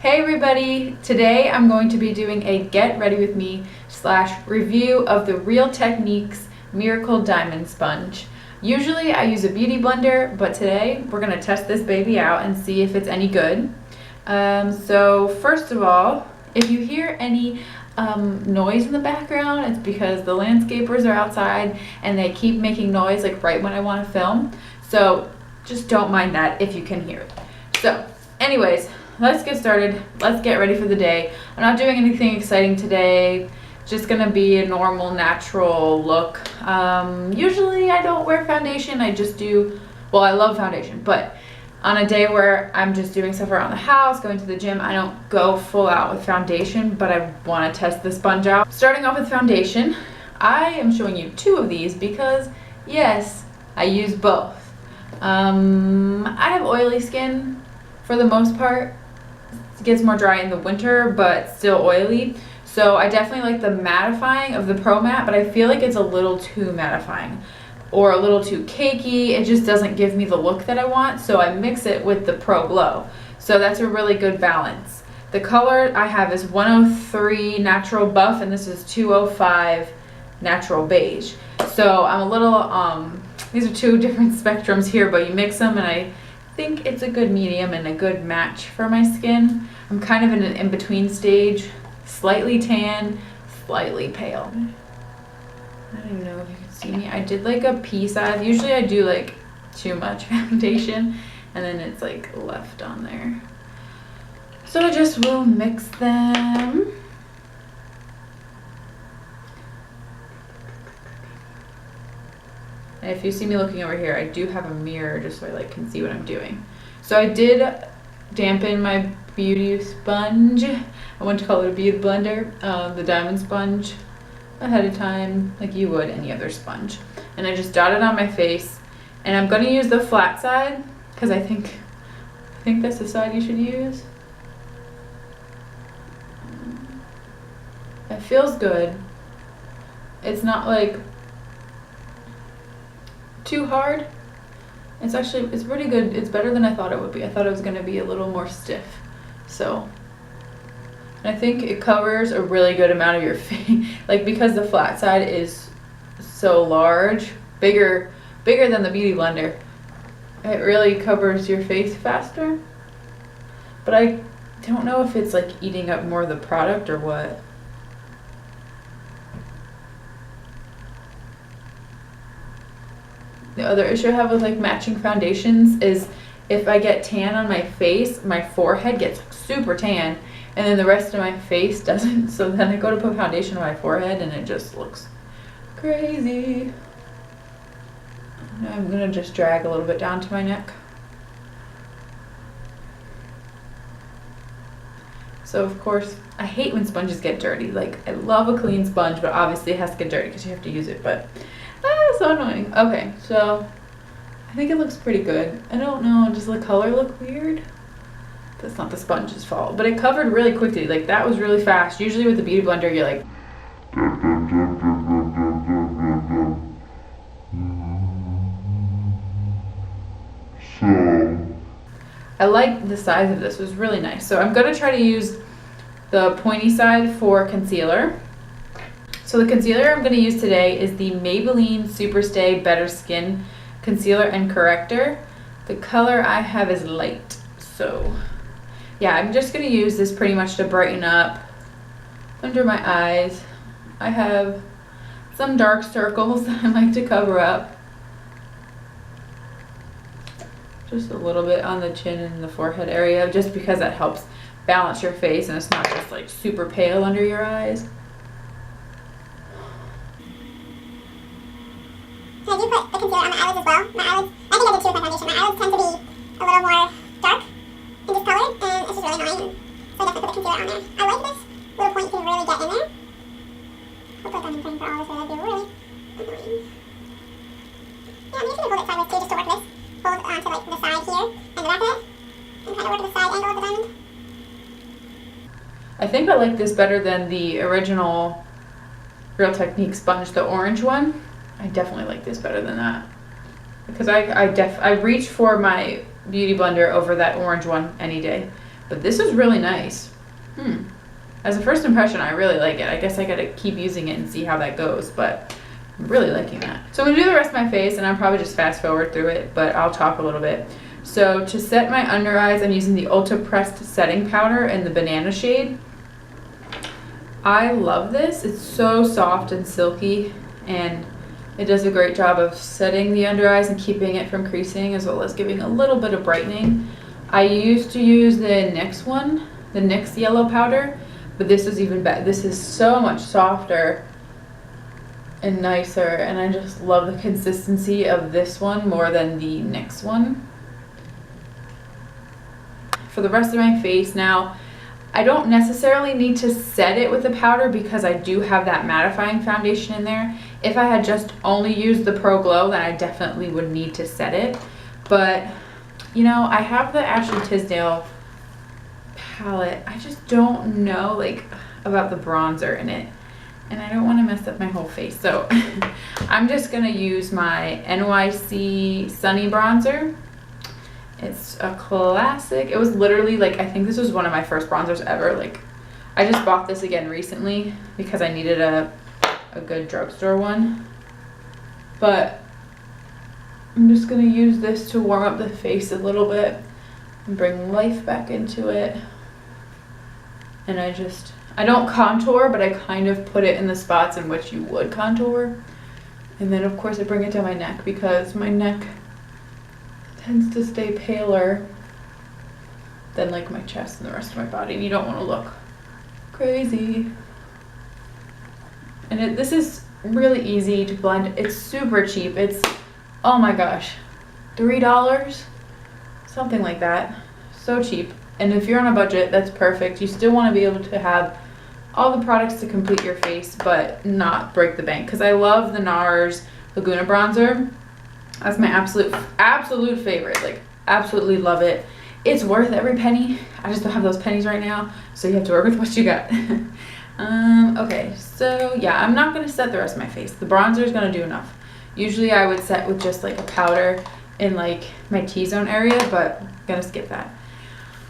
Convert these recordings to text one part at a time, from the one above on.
Hey everybody! Today I'm going to be doing a get ready with me / review of the Real Techniques Miracle Diamond Sponge. Usually I use a beauty blender, but today we're going to test this baby out and see if it's any good. So first of all, if you hear any noise in the background, it's because the landscapers are outside and they keep making noise like right when I want to film. So just don't mind that if you can hear it. So anyways, let's get started. Let's get ready for the day. I'm not doing anything exciting today. Just gonna be a normal, natural look. Usually I don't wear foundation. I just do, well, I love foundation, but on a day where I'm just doing stuff around the house, going to the gym, I don't go full out with foundation, but I want to test the sponge out. Starting off with foundation, I am showing you two of these because, yes, I use both. I have oily skin for the most part. It gets more dry in the winter, but still oily. So I definitely like the mattifying of the Pro Matte, but I feel like it's a little too mattifying or a little too cakey. It just doesn't give me the look that I want, so I mix it with the Pro Glow. So that's a really good balance. The color I have is 103 Natural Buff, and this is 205 Natural Beige. So I'm a little, these are two different spectrums here, but you mix them and I think it's a good medium and a good match for my skin. I'm kind of in an in-between stage, slightly tan, slightly pale. I don't even know if you can see me. I did like a pea size. Usually I do like too much foundation and then it's like left on there. So I just will mix them. And if you see me looking over here, I do have a mirror just so I like can see what I'm doing. So I did dampen my beauty sponge. I went to call it a beauty blender, the diamond sponge, ahead of time, like you would any other sponge. And I just dotted on my face, and I'm gonna use the flat side because I think that's the side you should use. It feels good. It's not like too hard. It's pretty good. It's better than I thought it would be. I thought it was going to be a little more stiff. So, and I think it covers a really good amount of your face. Like, because the flat side is so large, bigger than the beauty blender, it really covers your face faster. But I don't know if it's like eating up more of the product or what. The other issue I have with like matching foundations is if I get tan on my face, my forehead gets like super tan and then the rest of my face doesn't. So then I go to put foundation on my forehead and it just looks crazy. I'm gonna just drag a little bit down to my neck. So of course, I hate when sponges get dirty. Like, I love a clean sponge, but obviously it has to get dirty because you have to use it, but so annoying. Okay, so I think it looks pretty good. I don't know, does the color look weird? That's not the sponge's fault, but it covered really quickly. Like, that was really fast. Usually with the beauty blender, you're like, I like the size of this. It was really nice. So I'm gonna try to use the pointy side for concealer. So the concealer I'm going to use today is the Maybelline Superstay Better Skin Concealer and Corrector. The color I have is light. So yeah, I'm just going to use this pretty much to brighten up under my eyes. I have some dark circles that I like to cover up. Just a little bit on the chin and the forehead area, just because that helps balance your face and it's not just like super pale under your eyes. I do put the concealer on my eyelids as well. My eyelids, I think I did too with my foundation. My eyelids tend to be a little more dark and discolored, and it's just really annoying. So I definitely put the concealer on there. I like this little point to really get in there. Hopefully I'm putting for all this, that'd be really annoying. Yeah, I'm just going to hold it sideways too, just to work this. Hold onto like the side here and the back of it, and kind of work the side angle of the diamond. I think I like this better than the original Real Techniques sponge, the orange one. I definitely like this better than that because I reach for my beauty blender over that orange one any day. But this is really nice. As a first impression, I really like it. I guess I gotta keep using it and see how that goes, but I'm really liking that. So I'm gonna do the rest of my face, and I'll probably just fast forward through it, but I'll talk a little bit. So to set my under eyes, I'm using the Ulta Pressed Setting Powder in the banana shade. I love this. It's so soft and silky, and it does a great job of setting the under eyes and keeping it from creasing, as well as giving a little bit of brightening. I used to use the NYX one, the NYX yellow powder, but this is even better. This is so much softer and nicer, and I just love the consistency of this one more than the NYX one. For the rest of my face now, I don't necessarily need to set it with a powder because I do have that mattifying foundation in there. If I had just only used the Pro Glow, then I definitely would need to set it. But, you know, I have the Ashley Tisdale palette. I just don't know, like, about the bronzer in it. And I don't want to mess up my whole face. So I'm just going to use my NYC Sunny Bronzer. It's a classic. It was literally like, I think this was one of my first bronzers ever. Like, I just bought this again recently because I needed a good drugstore one. But I'm just gonna use this to warm up the face a little bit and bring life back into it. And I don't contour, but I kind of put it in the spots in which you would contour. And then of course I bring it down my neck because my neck tends to stay paler than like my chest and the rest of my body, and you don't want to look crazy. And this is really easy to blend. It's super cheap. It's, oh my gosh, $3, something like that. So cheap. And if you're on a budget, that's perfect. You still want to be able to have all the products to complete your face but not break the bank, because I love the NARS Laguna bronzer. That's my absolute favorite. Like, absolutely love it. It's worth every penny. I just don't have those pennies right now, so you have to work with what you got. Okay, so yeah, I'm not gonna set the rest of my face. The bronzer is gonna do enough. Usually I would set with just like a powder in like my T-zone area, but I'm gonna skip that.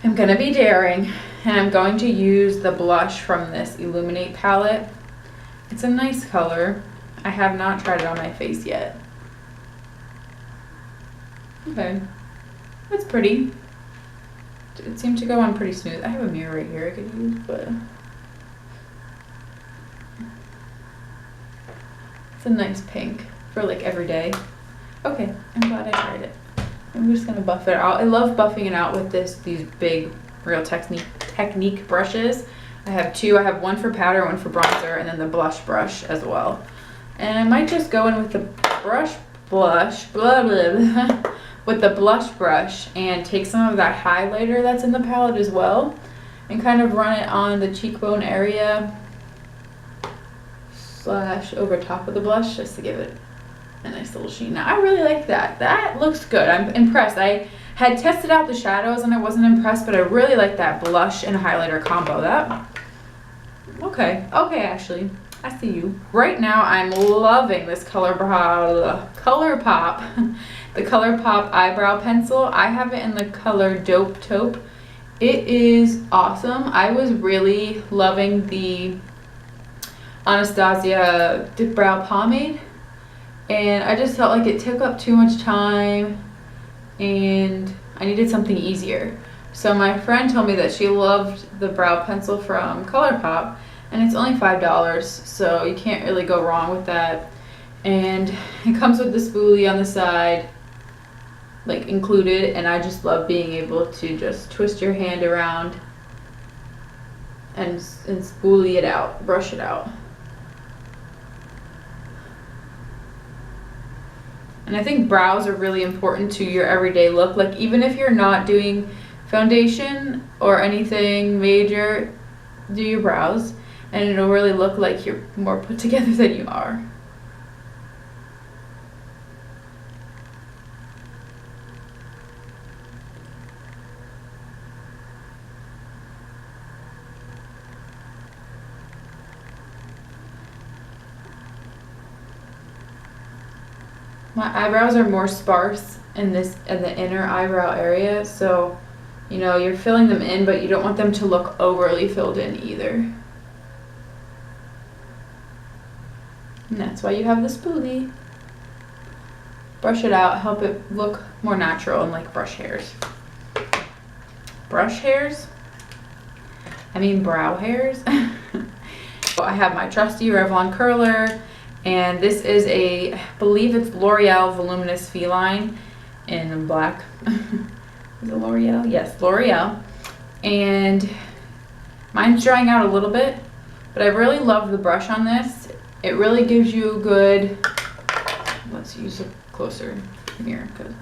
I'm gonna be daring, and I'm going to use the blush from this Illuminate palette. It's a nice color. I have not tried it on my face yet. Okay, that's pretty. It seemed to go on pretty smooth. I have a mirror right here I could use, but it's a nice pink for like every day. Okay, I'm glad I tried it. I'm just gonna buff it out. I love buffing it out with these big Real Technique brushes. I have two. I have one for powder, one for bronzer, and then the blush brush as well. And I might just go in with the with the blush brush and take some of that highlighter that's in the palette as well and kind of run it on the cheekbone area / over top of the blush just to give it a nice little sheen. Now I really like that. That looks good. I'm impressed. I had tested out the shadows and I wasn't impressed, but I really like that blush and highlighter combo. Okay, Ashley, I see you. Right now I'm loving this ColourPop the ColourPop eyebrow pencil. I have it in the color Dope Taupe. It is awesome. I was really loving the Anastasia Dip Brow Pomade, and I just felt like it took up too much time and I needed something easier. So my friend told me that she loved the brow pencil from ColourPop, and it's only $5, so you can't really go wrong with that. And it comes with the spoolie on the side, like included, and I just love being able to just twist your hand around and spoolie it out, brush it out. And I think brows are really important to your everyday look. Like, even if you're not doing foundation or anything major, do your brows and it'll really look like you're more put together than you are. My eyebrows are more sparse in the inner eyebrow area, so you know, you're filling them in, but you don't want them to look overly filled in either. And that's why you have the spoolie. Brush it out, help it look more natural and like brush hairs. Brush hairs? I mean brow hairs. So I have my trusty Revlon curler, and this is I believe it's L'Oreal Voluminous Feline in black. Is it L'Oreal? Yes, L'Oreal. And mine's drying out a little bit, but I really love the brush on this. It really gives you a good, let's use a closer mirror, because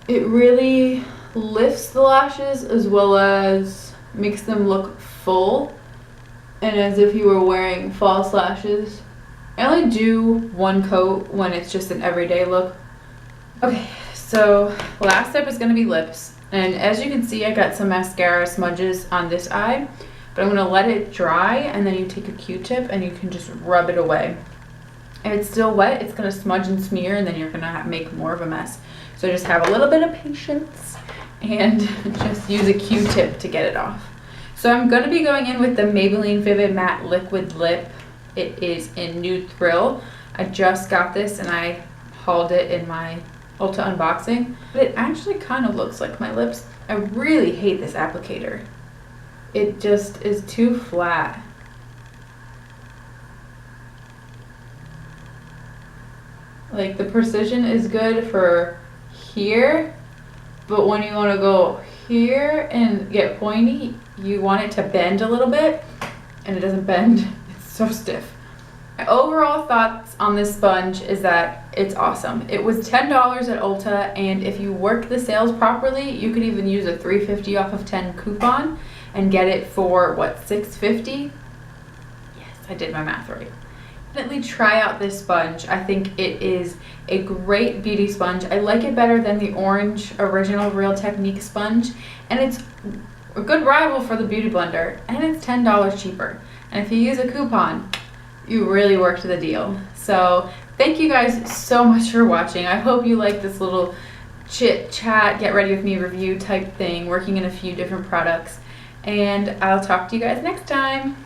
it really lifts the lashes as well as makes them look full and as if you were wearing false lashes. I only do one coat when it's just an everyday look. Okay, so last step is going to be lips, and as you can see I got some mascara smudges on this eye, but I'm going to let it dry and then you take a Q-tip and you can just rub it away. If it's still wet, it's going to smudge and smear, and then you're going to make more of a mess. So just have a little bit of patience and just use a Q-tip to get it off. So I'm going to be going in with the Maybelline Vivid Matte Liquid Lip. It is in Nude Thrill. I just got this and I hauled it in my Ulta unboxing, but it actually kind of looks like my lips. I really hate this applicator. It just is too flat. Like the precision is good for here, but when you want to go here and get pointy, you want it to bend a little bit, and it doesn't bend. It's so stiff. My overall thoughts on this sponge is that it's awesome. It was $10 at Ulta, and if you work the sales properly, you could even use a $3.50 off of 10 coupon and get it for what, $6.50? Yes, I did my math right. Definitely try out this sponge. I think it is a great beauty sponge. I like it better than the orange original Real Technique sponge, and it's a good rival for the Beauty Blender, and it's $10 cheaper. And if you use a coupon, you really worked the deal. So thank you guys so much for watching. I hope you like this little chit chat, get ready with me review type thing, working in a few different products, and I'll talk to you guys next time.